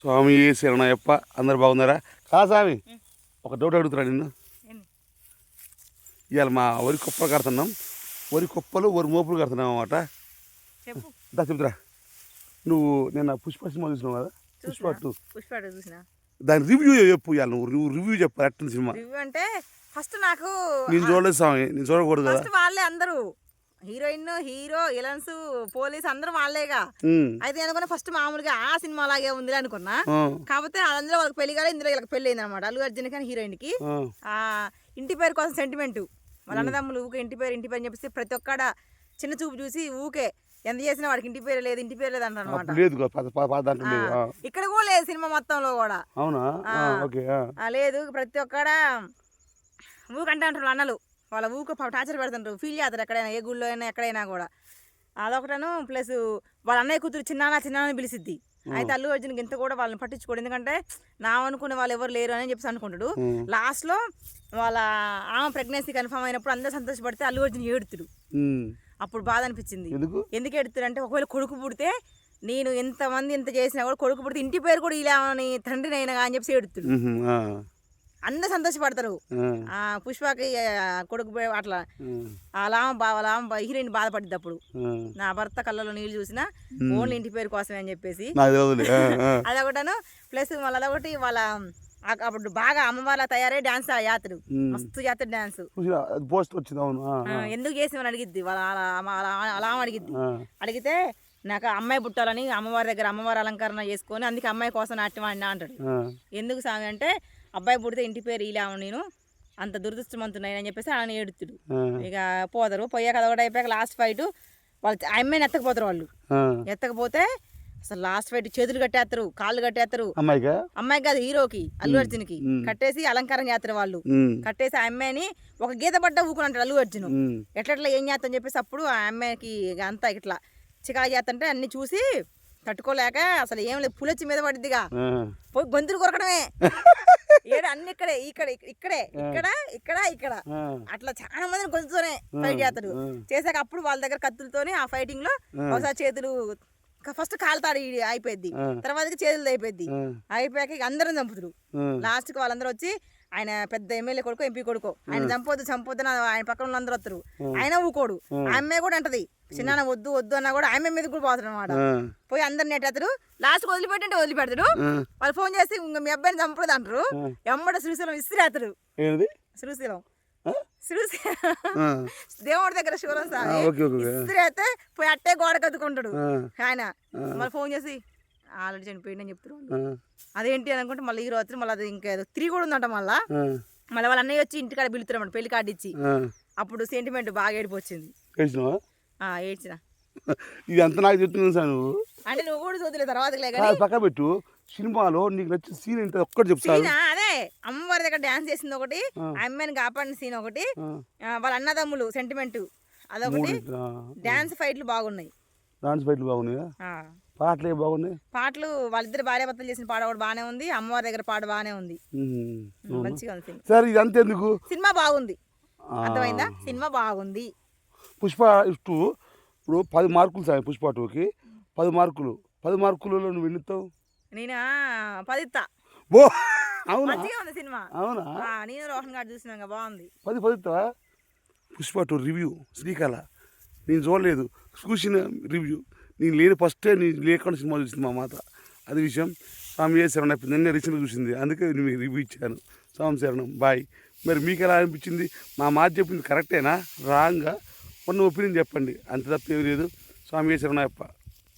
స్వామి శరణయ్యప్ప అందరు బాగున్నారా? స్వామి ఒక డౌట్ అడుగుతున్నా నిన్ను. ఇవాళ మా వరి కుప్పలు కడుతున్నాం, వరి కుప్పలు వరి మోపులు కడుతున్నాం అన్నమాట. చెప్తురా, నువ్వు నిన్న పుష్ప సినిమా చూసినావు కదా? పుష్ప చూసినా. దాని రివ్యూ చెప్పు. ఇవాళ నువ్వు రివ్యూ చెప్పాలి. అట్టిన సినిమా రివ్యూ అంటే ఫస్ట్ నాకు నేను చూడలేదు స్వామి, నేను చూడకూడదు కదా. వాళ్ళే అందరూ హీరోయిన్, హీరో, విలన్స్, పోలీస్ అందరూ వాళ్ళేగా. అయితే అనుకున్నా ఫస్ట్ మామూలుగా ఆ సినిమా లాగే ఉంది అనుకున్నా. కాకపోతే అందులో వాళ్ళకి పెళ్లి కాలేదు, ఇందులో వీళ్ళకి పెళ్లి అయింది అనమాట. అల్లు అర్జున్ కానీ హీరోయిన్ కి ఆ ఇంటి పేరు కోసం సెంటిమెంట్, వాళ్ళ అన్నదమ్ములు ఊకే ఇంటి పేరు అని చెప్పేసి ప్రతి ఒక్కడ చిన్న చూపు చూసి ఊకే ఎంత చేసినా వాడికి ఇంటి పేరు లేదు అంటారు అనమాట. ఇక్కడ కూడా లేదు సినిమా మొత్తంలో కూడా లేదు. ప్రతి ఒక్కడ ఊకంటే అంటారు అన్నలు, వాళ్ళ ఊక టార్చర్ పెడుతుంటారు, ఫీల్ చేస్తారు ఎక్కడైనా, ఏ గుళ్ళో అయినా ఎక్కడైనా కూడా. అదొకటను. ప్లస్ వాళ్ళ అన్నయ్య కూతురు చిన్న పిలిచిద్ది. అయితే అల్లు అర్జున్కి ఇంత కూడా వాళ్ళని పట్టించుకోడు, ఎందుకంటే నా అనుకునే వాళ్ళు ఎవరు లేరు అని చెప్పేసి అనుకుంటాడు. లాస్ట్లో వాళ్ళ ఆమె ప్రెగ్నెన్సీ కన్ఫర్మ్ అయినప్పుడు అందరూ సంతోషపడితే అల్లు అర్జున్ ఏడుతుడు. అప్పుడు బాధ అనిపించింది. ఎందుకు ఏడుతుడు అంటే, ఒకవేళ కొడుకు పుడితే నేను ఎంతమంది ఎంత చేసినా కూడా కొడుకు పుడితే ఇంటి పేరు కూడా ఇలా అని తండ్రిని అయినా అని చెప్పేసి ఏడుతుడు. అందరు సంతోషపడతారు. ఆ పుష్పకి కొడుకు అట్లా అలా హీరోయిన్ బాధపడ్డది. అప్పుడు నా భర్త కళ్ళలో నీళ్ళు చూసినా ఓన్లీ ఇంటి పేరు కోసమే అని చెప్పేసి అదొకటను. ప్లస్ మళ్ళీ అదొకటి వాళ్ళ అప్పుడు బాగా అమ్మవాళ్ళ తయారై డాన్స్ యాత్ర మస్తు యాత్ర డాన్స్ ఎందుకు చేసి అడిగిద్ది. అలా అడిగిద్ది. అడిగితే నాకు అమ్మాయి పుట్టాలని అమ్మవారి దగ్గర అమ్మవారి అలంకరణ చేసుకొని అందుకే అమ్మాయి కోసం నాట్యం ఆడినా అంటాడు. ఎందుకు స్వామి అంటే, అబ్బాయి పుడితే ఇంటి పేరు ఇలా నేను అంత దురదృష్టమంతున్నాయి అని చెప్పేసి ఆయన ఏడుతుడు. ఇక పోతారు. పోయాక అదొకటి అయిపోయాక లాస్ట్ ఫైట్ వాళ్ళు అమ్మాయిని ఎత్తకపోతారు. వాళ్ళు ఎత్తకపోతే అసలు లాస్ట్ ఫైట్ చేతులు కట్టేస్తారు, కాళ్ళు కట్టేస్తారు. అమ్మాయి కాదు, హీరోకి అల్లు అర్జున్కి కట్టేసి అలంకారం చేస్తారు. వాళ్ళు కట్టేసి ఆ అమ్మాయిని ఒక గీత పడ్డ ఊకుని అంటాడు అల్లు అర్జున్. ఎట్లా ఏం చేస్తామని చెప్పేసి అప్పుడు ఆ అమ్మాయికి అంతా ఇట్లా చికా చేస్తుంటే అన్ని చూసి తట్టుకోలేక అసలు ఏం లేదు, పులొచ్చి మీద పడిద్దిగా పోయి గొంతులు కొరకడమే. ఏడు అన్ని ఇక్కడే ఇక్కడ అట్లా చాలా మందిని గొంతుతోనే ఫైట్ చేస్తాడు. చేశాక అప్పుడు వాళ్ళ దగ్గర కత్తులతోనే ఆ ఫైటింగ్ లో ఒకసారి చేతులు ఫస్ట్ కాలుతాడు అయిపోయింది, తర్వాత చేతులు అయిపోయాక అందరం చంపుతారు. లాస్ట్ కి వాళ్ళందరూ వచ్చి ఆయన పెద్ద ఎమ్మెల్యే కొడుకో ఎంపీ కొడుకో ఆయన చంపొద్దు ఆయన పక్కన అందరూ వస్తారు. ఆయన ఊకోడు. ఆ అమ్మాయి కూడా అంటది చిన్న వద్దు అన్నా కూడా ఆమె మీద కూడా పోతాడు అనమాట. పోయి అందరిని నెట్టేస్తాడు. లాస్ట్ వదిలిపెడతాడు. వాళ్ళు ఫోన్ చేసి మీ అబ్బాయిని చంపలేదు అంటారు. ఎమ్మడ శ్రీశైలం ఇస్త్రేస్తాడు. శ్రీశైలం దేవుడి దగ్గర శివరం సామి ఇస్త్రేస్తే పోయి అట్టే గోడ కదుకుంటాడు ఆయన. మళ్ళీ ఫోన్ చేసి ఆల్రెడీ చనిపోయింది అని చెప్తారు. అదేంటి అని అనుకుంటే మళ్ళీ ఈ రాత్రి మళ్ళీ అది ఇంకా తిరిగి కూడా ఉందంట. మళ్ళీ వాళ్ళ అన్నయ్య వచ్చి ఇంటికాడ పిలుతారన్నమాట, పెళ్లి కార్డు ఇచ్చి. అప్పుడు సెంటిమెంట్ బాగా ఏడిపోచ్చింది. ఏడ్చిన ఇది అంత నాకు చెప్తున్నాను సార్. నువ్వు అంటే నువ్వు కూడా చూడలే తర్వాత పక్క పెట్టు. సినిమాలో నీకు నచ్చిన సీన్ ఏంటో ఒక్కటి చెప్తాను. అదే అమ్మవారి దగ్గర డాన్స్ చేసింది ఒకటి, అమ్మాయిని కాపాడిన సీన్ ఒకటి, వాళ్ళ అన్నదమ్ములు సెంటిమెంట్ అదొకటి. డాన్స్ ఫైట్లు బాగున్నాయి. పాటలు బాగున్నాయి. పాటలు వాళ్ళిద్దరు భార్య భర్తలు చేసిన పాట కూడా బాగానే ఉంది, అమ్మవారి దగ్గర పాట బాగానే ఉంది, మంచిగా ఉంది. సరే ఇది అంతేందుకు, సినిమా బాగుంది. అర్థమైందా? సినిమా బాగుంది. పుష్ప 2 ఇప్పుడు 10 మార్కులు సార్. పుష్ప 2కి 10 మార్కులు. 10 మార్కులలో నువ్వు ఎన్నిస్తావు? నేను 10 ఇస్తా. అవునా? మంచిగా ఉంది సినిమా. అవునా? నేను రోహన్ గారు చూసినాక బాగుంది. 10 ఇస్తావా? పుష్ప 2 రివ్యూ శ్రీకళ నేను చూడలేదు, చూసిన రివ్యూ. నేను లేని ఫస్టే నేను లేకుండా సినిమా చూసింది మా మాత. అది విషయం. స్వామి శరణం నిన్నే రీసెంట్గా చూసింది, అందుకే నేను మీకు రివ్యూ ఇచ్చాను. స్వామి శరణం బాయ్. మరి మీకు ఎలా అనిపించింది? మా మాట చెప్పింది కరెక్టేనా రాంగా? ఉన్న ఒపీనియన్ చెప్పండి, అంత తప్ప ఏమీ లేదు. స్వామి శరణయ్యప్ప.